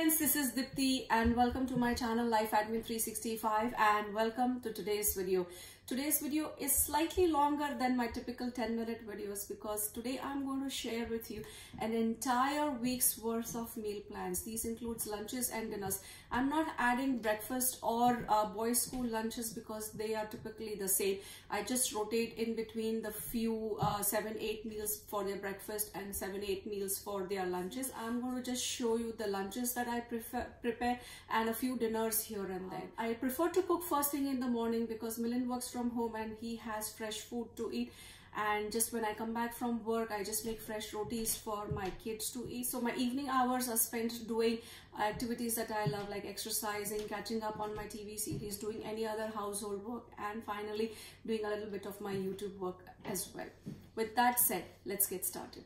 friends, this is Dipty and welcome to my channel Life Admin 365 and welcome to today's video. Today's video is slightly longer than my typical 10-minute videos because today I'm going to share with you an entire week's worth of meal plans. These includes lunches and dinners. I'm not adding breakfast or boys' school lunches because they are typically the same. I just rotate in between the few 7-8 meals for their breakfast and 7-8 meals for their lunches. I'm going to just show you the lunches that I prepare and a few dinners here and there. I prefer to cook first thing in the morning because Milind works from home and he has fresh food to eat, and just when I come back from work I just make fresh rotis for my kids to eat. So my evening hours are spent doing activities that I love, like exercising, catching up on my TV series, doing any other household work, and finally doing a little bit of my YouTube work as well. With that said, let's get started.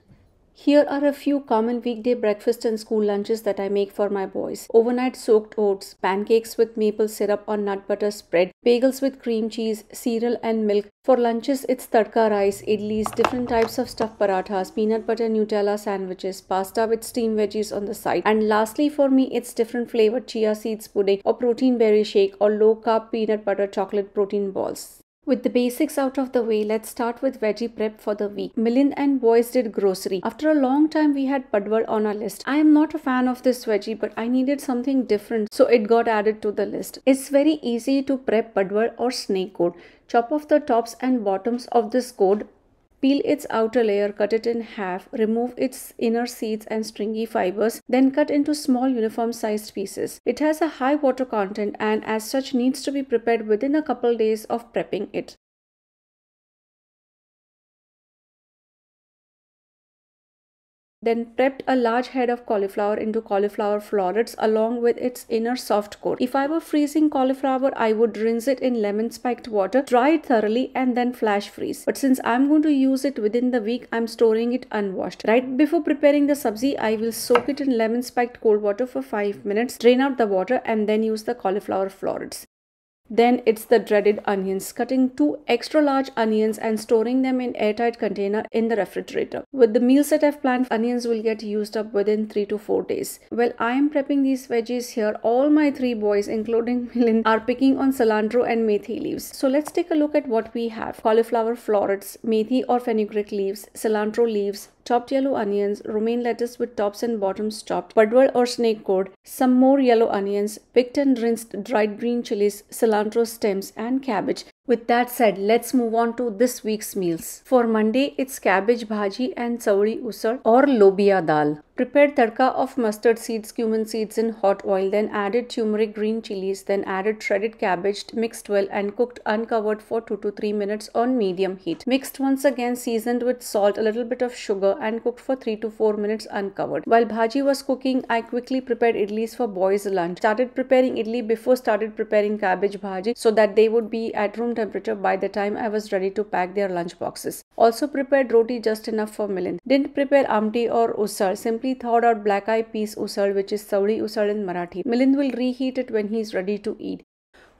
Here are a few common weekday breakfast and school lunches that I make for my boys. Overnight soaked oats, pancakes with maple syrup or nut butter spread, bagels with cream cheese, cereal and milk. For lunches, it's tadka rice, idlis, different types of stuffed parathas, peanut butter Nutella sandwiches, pasta with steamed veggies on the side. And lastly for me, it's different flavored chia seeds pudding or protein berry shake or low carb peanut butter chocolate protein balls. With the basics out of the way, let's start with veggie prep for the week. Milind and boys did grocery. After a long time, we had padwal on our list. I am not a fan of this veggie, but I needed something different, so it got added to the list. It's very easy to prep padwal or snake gourd. Chop off the tops and bottoms of this gourd. Peel its outer layer, cut it in half, remove its inner seeds and stringy fibers, then cut into small uniform sized pieces. It has a high water content and as such needs to be prepared within a couple days of prepping it. Then prepped a large head of cauliflower into cauliflower florets along with its inner soft core. If I were freezing cauliflower, I would rinse it in lemon spiked water, dry it thoroughly and then flash freeze. But since I'm going to use it within the week, I'm storing it unwashed. Right before preparing the sabzi, I will soak it in lemon spiked cold water for 5 minutes, drain out the water and then use the cauliflower florets. Then it's the dreaded onions. Cutting 2 extra large onions and storing them in airtight container in the refrigerator. With the meals that I've planned, onions will get used up within 3 to 4 days. Well, I am prepping these veggies here. All my 3 boys, including Milind, are picking on cilantro and methi leaves. So let's take a look at what we have. Cauliflower florets, methi or fenugreek leaves, cilantro leaves, chopped yellow onions, romaine lettuce with tops and bottoms chopped, padwal or snake gourd, some more yellow onions, picked and rinsed dried green chilies, cilantro stems and cabbage. With that said, let's move on to this week's meals. For Monday, it's cabbage bhaji and chauri usad or lobia dal. Prepared tadka of mustard seeds, cumin seeds in hot oil, then added turmeric, green chilies, then added shredded cabbage, mixed well and cooked uncovered for 2 to 3 minutes on medium heat. Mixed once again, seasoned with salt, a little bit of sugar and cooked for 3 to 4 minutes uncovered. While bhaji was cooking, I quickly prepared idlis for boys' lunch. Started preparing idli before started preparing cabbage bhaji so that they would be at room temperature by the time I was ready to pack their lunch boxes. Also prepared roti just enough for Milind. Didn't prepare amti or usad, simply thawed out black eyed peas usad, which is chauri usad in Marathi. Milind will reheat it when he's ready to eat.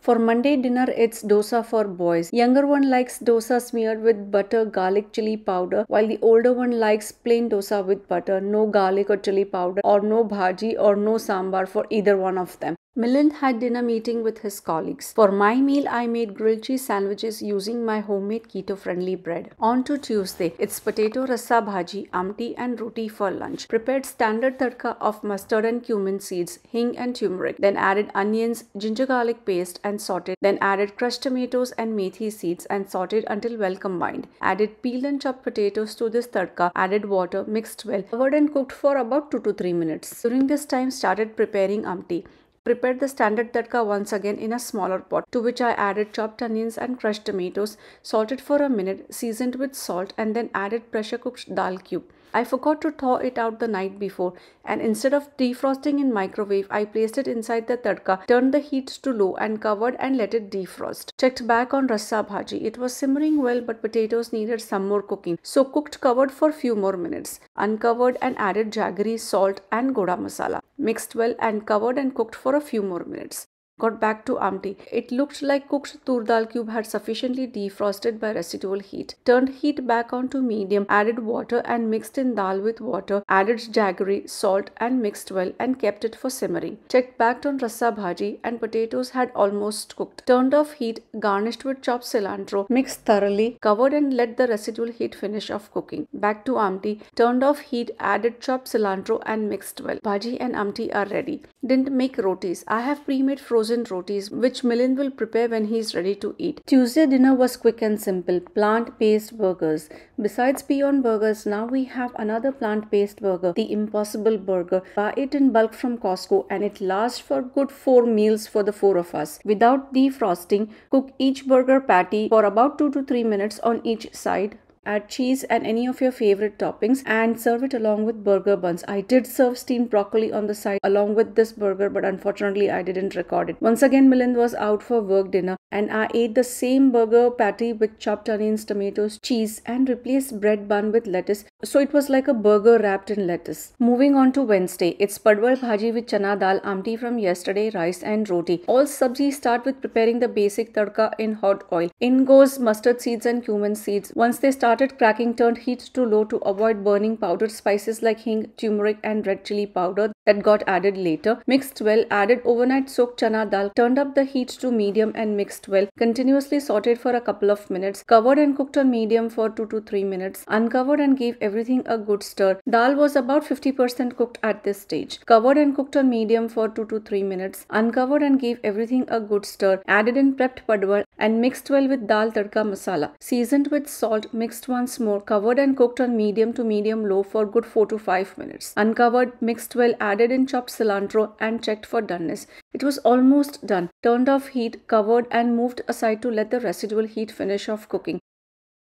For Monday dinner, it's dosa for boys. Younger one likes dosa smeared with butter, garlic, chili powder, while the older one likes plain dosa with butter, no garlic or chili powder, or no bhaji or no sambar for either one of them. Milind had dinner meeting with his colleagues. For my meal, I made grilled cheese sandwiches using my homemade keto-friendly bread. On to Tuesday, it's potato rasa bhaji, amti and roti for lunch. Prepared standard tadka of mustard and cumin seeds, hing and turmeric. Then added onions, ginger garlic paste and sauteed. Then added crushed tomatoes and methi seeds and sauteed until well combined. Added peeled and chopped potatoes to this tadka, added water, mixed well, covered and cooked for about 2 to 3 minutes. During this time, started preparing amti. Prepared the standard tadka once again in a smaller pot, to which I added chopped onions and crushed tomatoes, salted for a minute, seasoned with salt and then added pressure cooked dal cube. I forgot to thaw it out the night before, and instead of defrosting in microwave, I placed it inside the tadka, turned the heat to low and covered and let it defrost. Checked back on rasa bhaji. It was simmering well, but potatoes needed some more cooking, so cooked covered for few more minutes. Uncovered and added jaggery, salt and goda masala. Mixed well and covered and cooked for a few more minutes. Got back to Amti. It looked like cooked tur dal cube had sufficiently defrosted by residual heat. Turned heat back on to medium, added water and mixed in dal with water, added jaggery, salt and mixed well and kept it for simmering. Checked back on rasa bhaji and potatoes had almost cooked. Turned off heat, garnished with chopped cilantro, mixed thoroughly, covered and let the residual heat finish off cooking. Back to Amti. Turned off heat, added chopped cilantro and mixed well. Bhaji and Amti are ready. Didn't make rotis. I have pre-made frozen rotis which Milind will prepare when he is ready to eat. Tuesday dinner was quick and simple. Plant-based burgers. Besides Beyond Burgers, now we have another plant-based burger, the Impossible Burger. Buy it in bulk from Costco and it lasts for good 4 meals for the 4 of us. Without defrosting, cook each burger patty for about 2 to 3 minutes on each side. Add cheese and any of your favorite toppings and serve it along with burger buns. I did serve steamed broccoli on the side along with this burger, but unfortunately I didn't record it. Once again, Milind was out for work dinner and I ate the same burger patty with chopped onions, tomatoes, cheese and replaced bread bun with lettuce. So it was like a burger wrapped in lettuce. Moving on to Wednesday, it's padwal bhaji with chana dal, amti from yesterday, rice and roti. All sabzi start with preparing the basic tadka in hot oil. In goes mustard seeds and cumin seeds. Once they started cracking, turned heat to low to avoid burning powdered spices like hing, turmeric and red chili powder that got added later. Mixed well, added overnight soaked chana dal, turned up the heat to medium and mixed well. Continuously sauteed for a couple of minutes. Covered and cooked on medium for 2 to 3 minutes. Uncovered and gave everything a good stir. Dal was about 50% cooked at this stage. Covered and cooked on medium for 2 to 3 minutes. Uncovered and gave everything a good stir. Added in prepped padwal and mixed well with dal tadka masala. Seasoned with salt, mixed once more, covered and cooked on medium to medium low for good 4 to 5 minutes. Uncovered, mixed well, added in chopped cilantro and checked for doneness. It was almost done. Turned off heat, covered and moved aside to let the residual heat finish off cooking.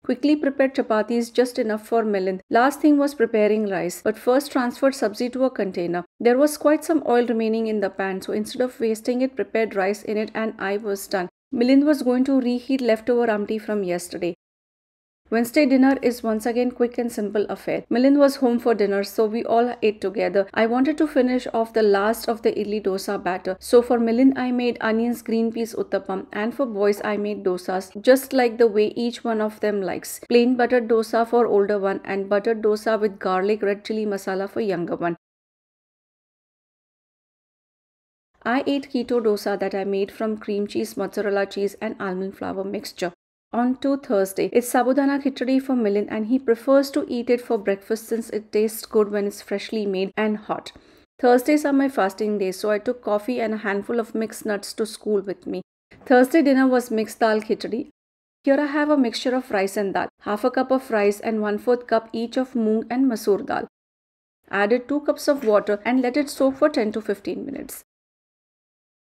Quickly prepared chapatis just enough for Milind. Last thing was preparing rice, but first transferred sabzi to a container. There was quite some oil remaining in the pan, so instead of wasting it, prepared rice in it and I was done. Milind was going to reheat leftover amti from yesterday. Wednesday dinner is once again quick and simple affair. Milind was home for dinner, so we all ate together. I wanted to finish off the last of the idli dosa batter. So for Milind I made onions green peas uttapam and for boys I made dosas just like the way each one of them likes. Plain buttered dosa for older one and buttered dosa with garlic red chili masala for younger one. I ate keto dosa that I made from cream cheese, mozzarella cheese and almond flour mixture. On to Thursday, it's sabudana khichdi for Milind and he prefers to eat it for breakfast since it tastes good when it's freshly made and hot. Thursdays are my fasting days, so I took coffee and a handful of mixed nuts to school with me. Thursday dinner was mixed dal khichdi. Here I have a mixture of rice and dal, half a cup of rice and 1/4 cup each of moong and masoor dal. Added 2 cups of water and let it soak for 10 to 15 minutes.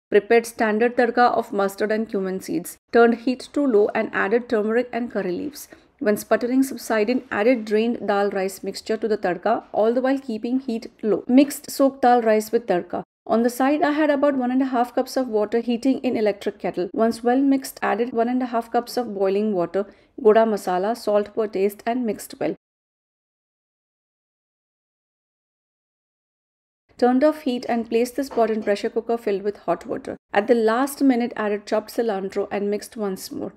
Prepared standard tadka of mustard and cumin seeds. Turned heat to low and added turmeric and curry leaves. When sputtering subsided, added drained dal rice mixture to the tadka, all the while keeping heat low. Mixed soaked dal rice with tadka. On the side, I had about 1.5 cups of water heating in electric kettle. Once well mixed, added 1.5 cups of boiling water, goda masala, salt per taste and mixed well. Turned off heat and placed this pot in pressure cooker filled with hot water. At the last minute, added chopped cilantro and mixed once more.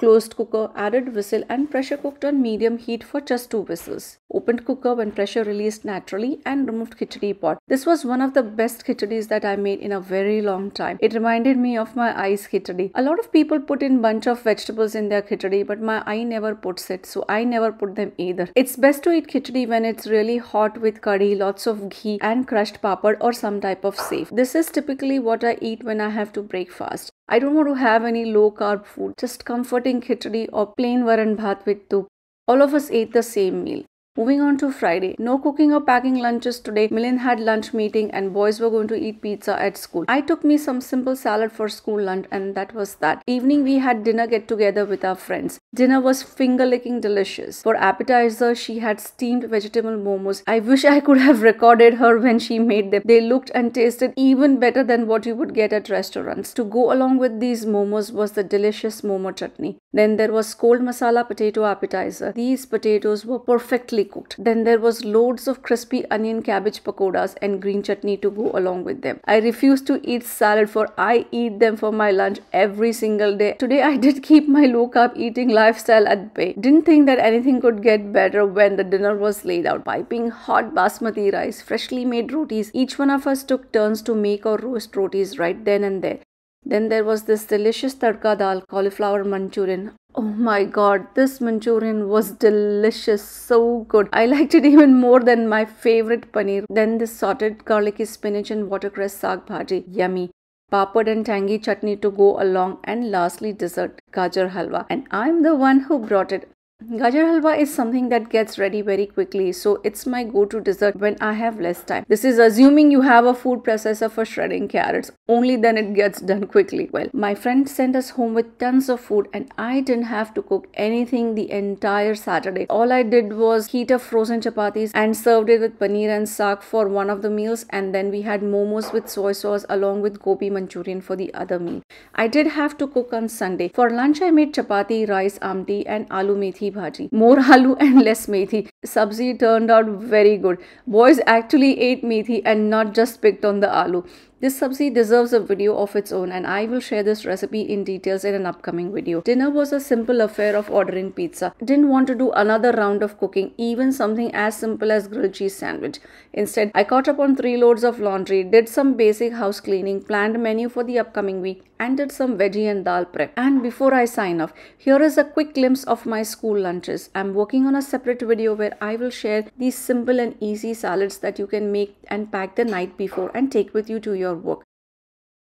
Closed cooker, added whistle and pressure cooked on medium heat for just 2 whistles. Opened cooker when pressure released naturally and removed khichdi pot. This was one of the best khichdi's that I made in a very long time. It reminded me of my Ai's khichdi. A lot of people put in bunch of vegetables in their khichdi, but my Ai never puts it, so I never put them either. It's best to eat khichdi when it's really hot with curry, lots of ghee and crushed papad or some type of safe. This is typically what I eat when I have to break fast. I don't want to have any low carb food, just comforting khichdi or plain varan bhat with tup. All of us ate the same meal. Moving on to Friday. No cooking or packing lunches today. Milind had lunch meeting and boys were going to eat pizza at school. I took me some simple salad for school lunch and that was that. Evening we had dinner get together with our friends. Dinner was finger licking delicious. For appetizer she had steamed vegetable momos. I wish I could have recorded her when she made them. They looked and tasted even better than what you would get at restaurants. To go along with these momos was the delicious momo chutney. Then there was cold masala potato appetizer. These potatoes were perfectly nicely cooked. Then there was loads of crispy onion cabbage pakoras and green chutney to go along with them. I refuse to eat salad, for I eat them for my lunch every single day. Today I did keep my low carb eating lifestyle at bay. Didn't think that anything could get better when the dinner was laid out. Piping hot basmati rice, freshly made rotis. Each one of us took turns to make or roast rotis right then and there. Then there was this delicious tadka dal cauliflower Manchurian. Oh my god, this Manchurian was delicious, so good. I liked it even more than my favorite paneer. Then this sauteed garlicky spinach and watercress saag bhaji, yummy. Papad and tangy chutney to go along, and lastly dessert, Kajar Halwa. And I'm the one who brought it. Gajar halwa is something that gets ready very quickly, so it's my go-to dessert when I have less time. This is assuming you have a food processor for shredding carrots. Only then it gets done quickly. Well, my friend sent us home with tons of food and I didn't have to cook anything the entire Saturday. All I did was heat up frozen chapatis and served it with paneer and saag for one of the meals, and then we had momos with soy sauce along with gobi Manchurian for the other meal. I did have to cook on Sunday. For lunch I made chapati, rice, amti and aloo methi bhaji. More aloo and less methi. Sabzi turned out very good. Boys actually ate methi and not just picked on the aloo. This sabzi deserves a video of its own, and I will share this recipe in details in an upcoming video. Dinner was a simple affair of ordering pizza. Didn't want to do another round of cooking, even something as simple as grilled cheese sandwich. Instead, I caught up on 3 loads of laundry, did some basic house cleaning, planned a menu for the upcoming week, and did some veggie and dal prep. And before I sign off, here is a quick glimpse of my school lunches. I'm working on a separate video where I will share these simple and easy salads that you can make and pack the night before and take with you to your work.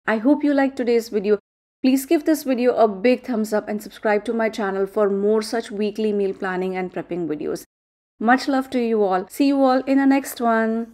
I hope you liked today's video. Please give this video a big thumbs up and subscribe to my channel for more such weekly meal planning and prepping videos. Much love to you all. See you all in the next one.